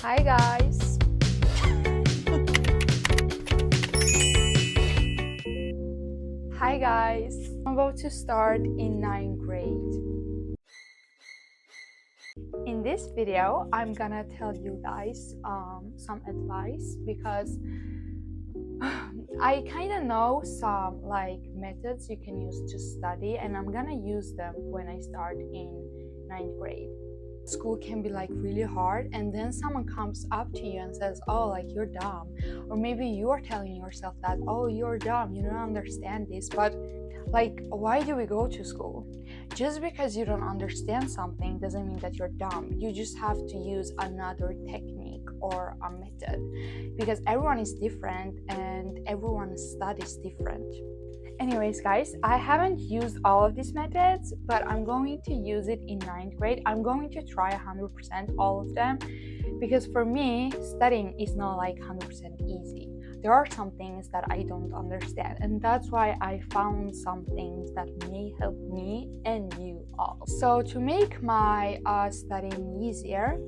Hi guys! Hi guys! I'm about to start in 9th grade. In this video, I'm gonna tell you guys some advice because I kind of know some methods you can use to study, and I'm gonna use them when I start in 9th grade. School can be really really hard, and then someone comes up to you and says, oh, you're dumb, or maybe you are telling yourself that, oh, you're dumb, you don't understand this. But why do we go to school? Just because you don't understand something doesn't mean that you're dumb. You just have to use another technique or a method, because everyone is different and everyone studies different. Anyways guys, I haven't used all of these methods, but I'm going to use it in 9th grade. I'm going to try 100% all of them, because for me, studying is not 100% easy. There are some things that I don't understand, and that's why I found some things that may help me and you all. So to make my studying easier,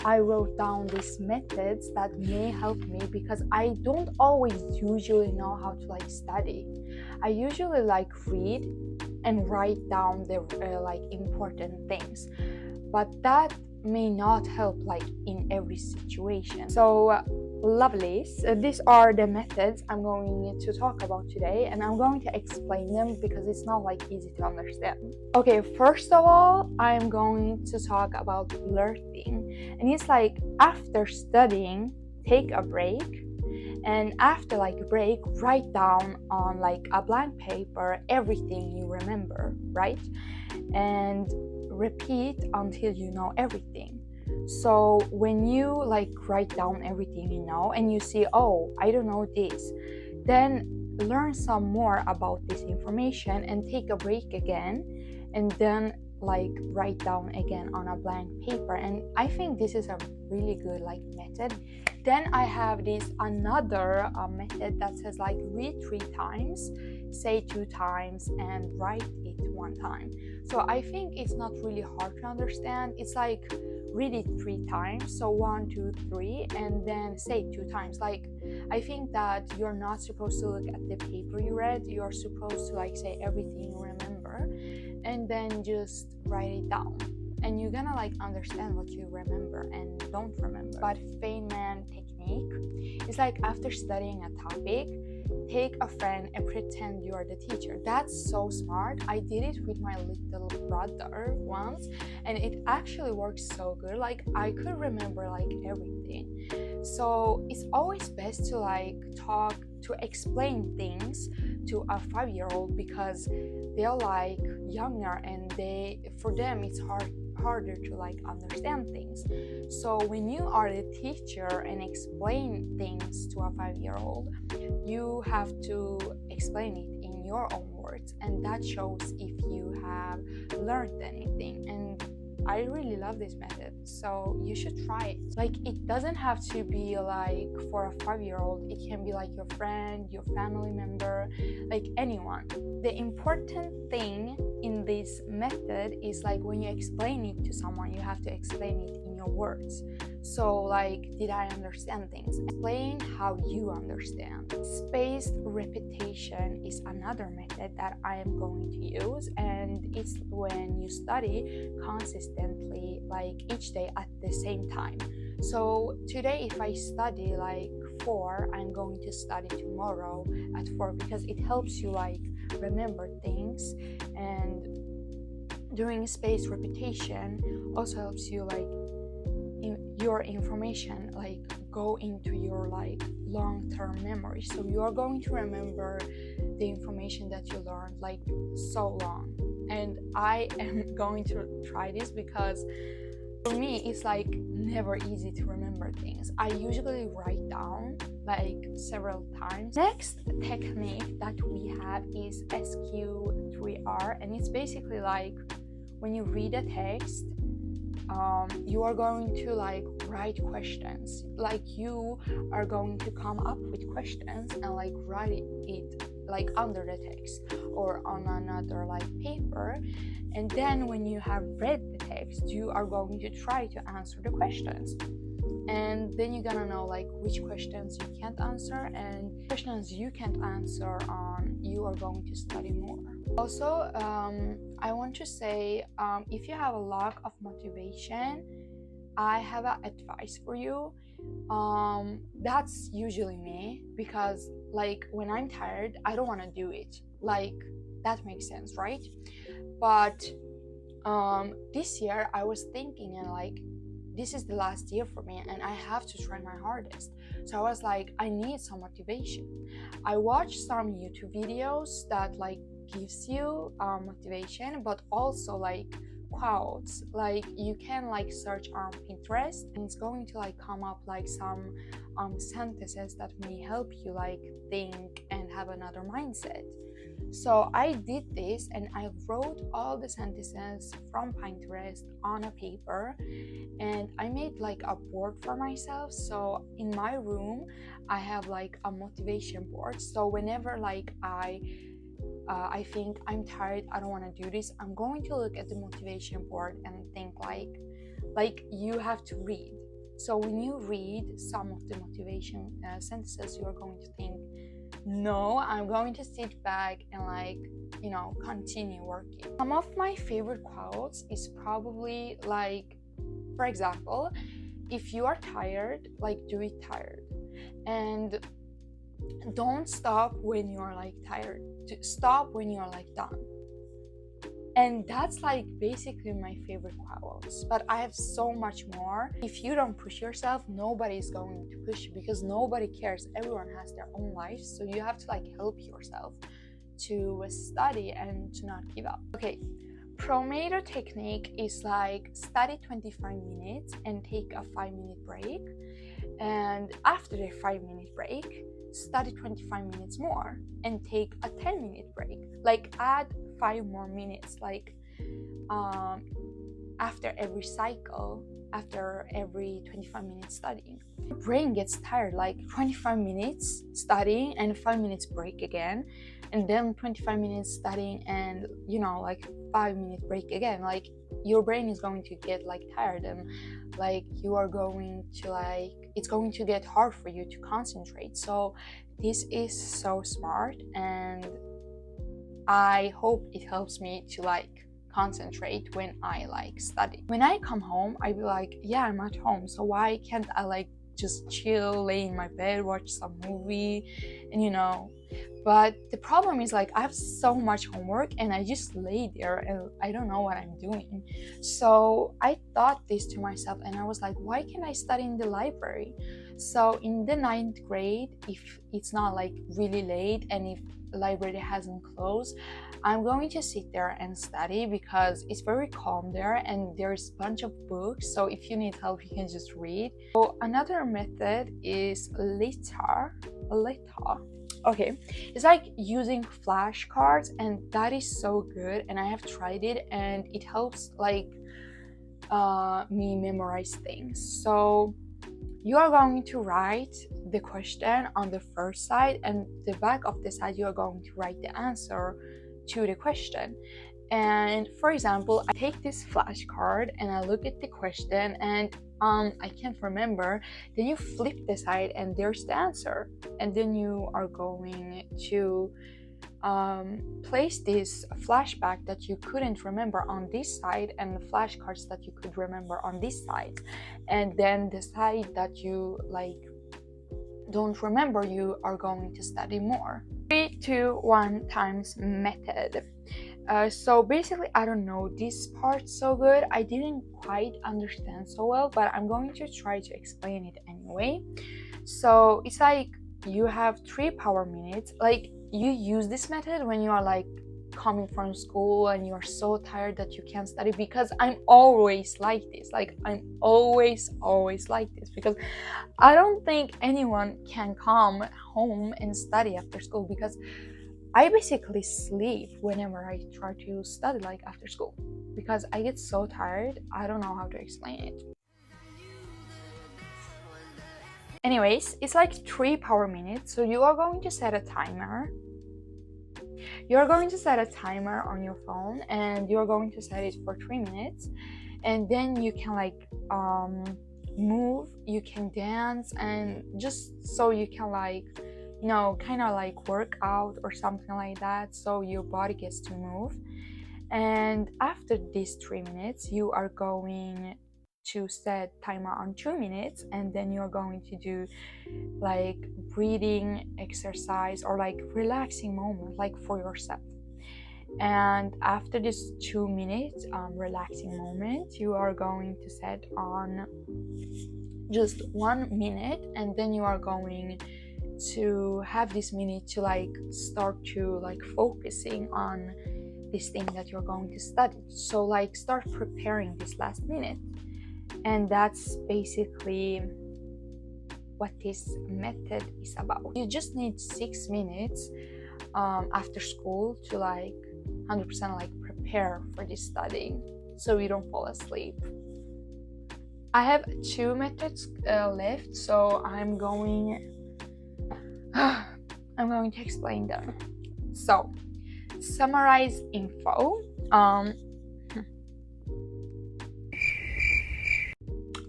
I wrote down these methods that may help me, because I don't always usually know how to study. I usually read and write down the important things, but that may not help in every situation. So lovelies, these are the methods I'm going to talk about today, and I'm going to explain them because it's not easy to understand. Okay, first of all, I'm going to talk about flirting, and it's after studying, take a break, and after break, write down on a blank paper everything you remember, right? And repeat until you know everything. So when you write down everything you know and you see, oh, I don't know this, then learn some more about this information and take a break again, and then write down again on a blank paper. And I think this is a really good method. Then I have this another method that says read 3 times, say 2 times, and write it 1 time. So I think it's not really hard to understand. It's read it 3 times, so 1, 2, 3, and then say 2 times. I think that you're not supposed to look at the paper you read. You're supposed to say everything you remember, and then just write it down, and you're gonna understand what you remember and don't remember. But Feynman technique is after studying a topic, take a friend and pretend you are the teacher. That's so smart. I did it with my little brother once, and it actually works so good. I could remember everything. So it's always best to to explain things to a 5-year-old, because they're younger, and for them it's harder to understand things. So when you are the teacher and explain things to a 5-year-old, you have to explain it in your own words, and that shows if you have learned anything. And I really love this method, so you should try it. It doesn't have to be for a 5-year-old. It can be your friend, your family member, anyone. The important thing in this method is when you explain it to someone, you have to explain it in your words. So did I understand things? Explain how you understand. Spaced repetition is another method that I am going to use, and it's when you study consistently each day at the same time. So today, if I study 4, I'm going to study tomorrow at 4, because it helps you remember things. And doing spaced repetition also helps you your information go into your long-term memory. So you are going to remember the information that you learned so long. And I am going to try this, because for me it's never easy to remember things. I usually write down several times. Next technique that we have is SQ3R, and it's basically when you read a text, you are going to write questions. You are going to come up with questions and write it under the text or on another paper. And then when you have read the text, you are going to try to answer the questions. and then you're gonna know like which questions you can't answer, and questions you can't answer you are going to study more. Also, I want to say, if you have a lack of motivation, I have an advice for you. That's usually me, because like when I'm tired, I don't want to do it. Like, that makes sense, right? But this year I was thinking, and like, this is the last year for me and I have to try my hardest. So I was like, I need some motivation. I watched some YouTube videos that like gives you motivation, but also like quotes. Like, you can like search on Pinterest and it's going to like come up like some sentences that may help you like think and have another mindset. So I did this and I wrote all the sentences from Pinterest on a paper, and I made like a board for myself. So in my room I have like a motivation board. So whenever like I think I'm tired, I don't want to do this, I'm going to look at the motivation board and think like you have to read. So when you read some of the motivation sentences, you are going to think, no, I'm going to sit back and like, you know, continue working. Some of my favorite quotes is probably like, for example, if you are tired, like, do it tired, and don't stop when you're like tired. Stop when you're like done. And that's like basically my favorite quotes, but I have so much more. If you don't push yourself, nobody is going to push you, because nobody cares. Everyone has their own life, so you have to like help yourself to study and to not give up. Okay, Pomodoro technique is like study 25 minutes and take a 5-minute break, and after the 5-minute break, study 25 minutes more and take a 10-minute break. Like, add 5 more minutes, like after every cycle, after every 25 minutes studying. Your brain gets tired, like 25 minutes studying and 5 minutes break again, and then 25 minutes studying and, you know, like 5-minute break again. Like, your brain is going to get like tired, and like you are going to like, it's going to get hard for you to concentrate. So this is so smart, and I hope it helps me to like concentrate when I like study. When I come home, I be like, yeah, I'm at home, so why can't I like just chill, lay in my bed, watch some movie, and you know. But the problem is like I have so much homework and I just lay there and I don't know what I'm doing. So I thought this to myself and I was like, why can't I study in the library? So in the 9th grade, if it's not like really late and if the library hasn't closed, I'm going to sit there and study because it's very calm there and there's a bunch of books. So if you need help, you can just read. So another method is 𝐬𝐸𝐸. Okay, it's like using flashcards, and that is so good, and I have tried it and it helps like me memorize things. So you are going to write the question on the first side, and the back of the side you are going to write the answer to the question. And for example, I take this flashcard and I look at the question and I can't remember. Then you flip the side and there's the answer, and then you are going to place this flashback that you couldn't remember on this side and the flashcards that you could remember on this side, and then the side that you like don't remember, you are going to study more. 3, 2, 1 times method. So basically, I don't know this part so good. I didn't quite understand so well, but I'm going to try to explain it anyway. So it's like you have 3 power minutes. Like, you use this method when you are like coming from school and you are so tired that you can't study, because I'm always like this. Like, I'm always like this, because I don't think anyone can come home and study after school, because I basically sleep whenever I try to study like after school, because I get so tired. I don't know how to explain it. Anyways, it's like 3 power minutes. So you are going to set a timer. You're going to set a timer on your phone and you're going to set it for 3 minutes, and then you can like move, you can dance, and just so you can like, you know, kind of like work out or something like that, so your body gets to move. And after these 3 minutes, you are going to set timer on 2 minutes, and then you're going to do like breathing exercise or like relaxing moment like for yourself. And after this 2 minutes relaxing moment, you are going to set on just 1 minute, and then you are going to have this minute to like start to like focusing on this thing that you're going to study. So like start preparing this last minute. And that's basically what this method is about. You just need 6 minutes after school to like 100% like prepare for this studying, so you don't fall asleep. I have 2 methods left, so I'm going to explain them. So summarize info.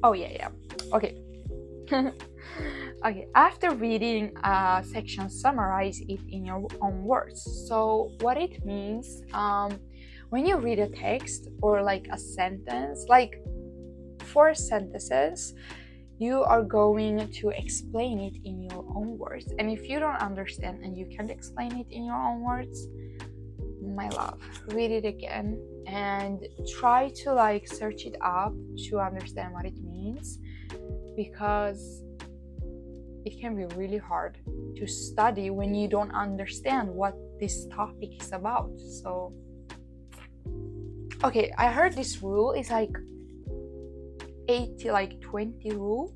Oh yeah. Okay. Okay, after reading a section, summarize it in your own words. So what it means, when you read a text or like a sentence, like 4 sentences, you are going to explain it in your own words. And if you don't understand and you can't explain it in your own words, my love, read it again and try to like search it up to understand what it means, because it can be really hard to study when you don't understand what this topic is about. So okay, I heard this rule is like 80 like 20 rule.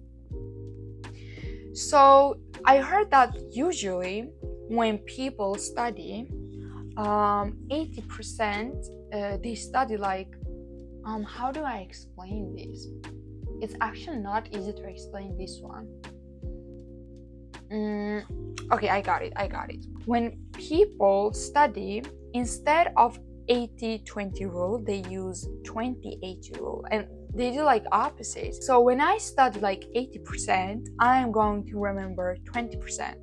So I heard that usually when people study 80% they study like how do I explain this? It's actually not easy to explain this one. Okay, I got it. When people study, instead of 80-20 rule, they use 20-80 rule, and they do like opposite. So when I study like 80%, I'm going to remember 20%.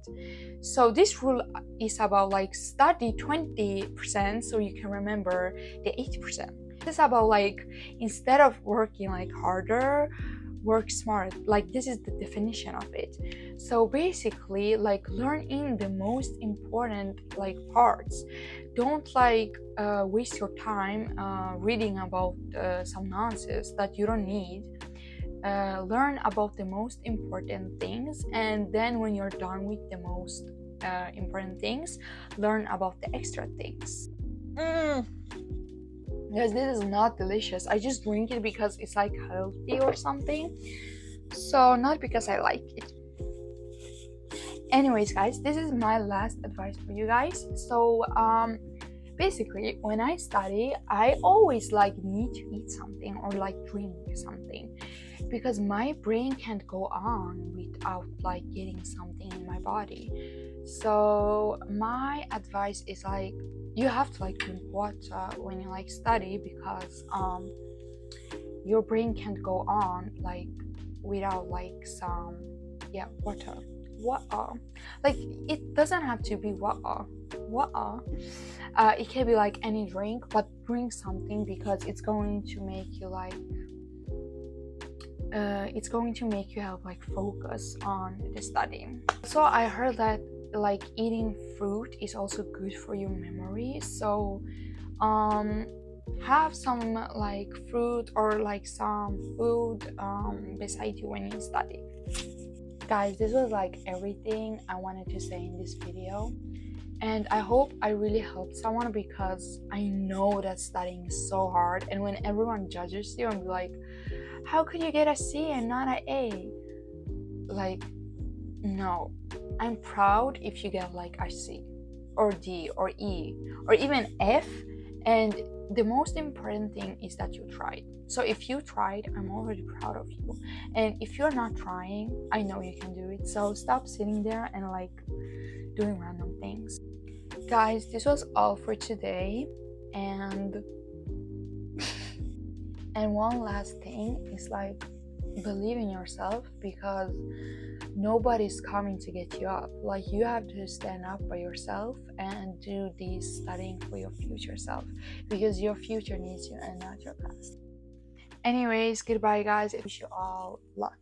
So this rule is about like study 20% so you can remember the 80%. This is about like instead of working like harder, work smart. Like this is the definition of it. So basically like learn in the most important like parts. Don't like waste your time reading about some nonsense that you don't need. Learn about the most important things, and then when you're done with the most important things, learn about the extra things. Because this is not delicious. I just drink it because it's like healthy or something, so not because I like it. Anyways guys, this is my last advice for you guys. So basically when I study, I always like need to eat something or like drink something, because my brain can't go on without like getting something in my body. So my advice is like you have to like drink water when you like study, because your brain can't go on like without like some water. Like it doesn't have to be water. It can be like any drink, but drink something, because it's going to make you like have like focus on the studying. So I heard that like eating fruit is also good for your memory. So have some like fruit or like some food beside you when you study. Guys, this was like everything I wanted to say in this video, and I hope I really helped someone, because I know that studying is so hard, and when everyone judges you and be like, how could you get a C and not an A? Like, no, I'm proud if you get like a C or D or E or even F, and the most important thing is that you tried. So if you tried, I'm already proud of you. And if you're not trying, I know you can do it. So stop sitting there and like doing random things. Guys, this was all for today. And one last thing is like, believe in yourself, because nobody's coming to get you up. Like, you have to stand up by yourself and do this studying for your future self, because your future needs you and not your past. Anyways, goodbye guys. I wish you all luck.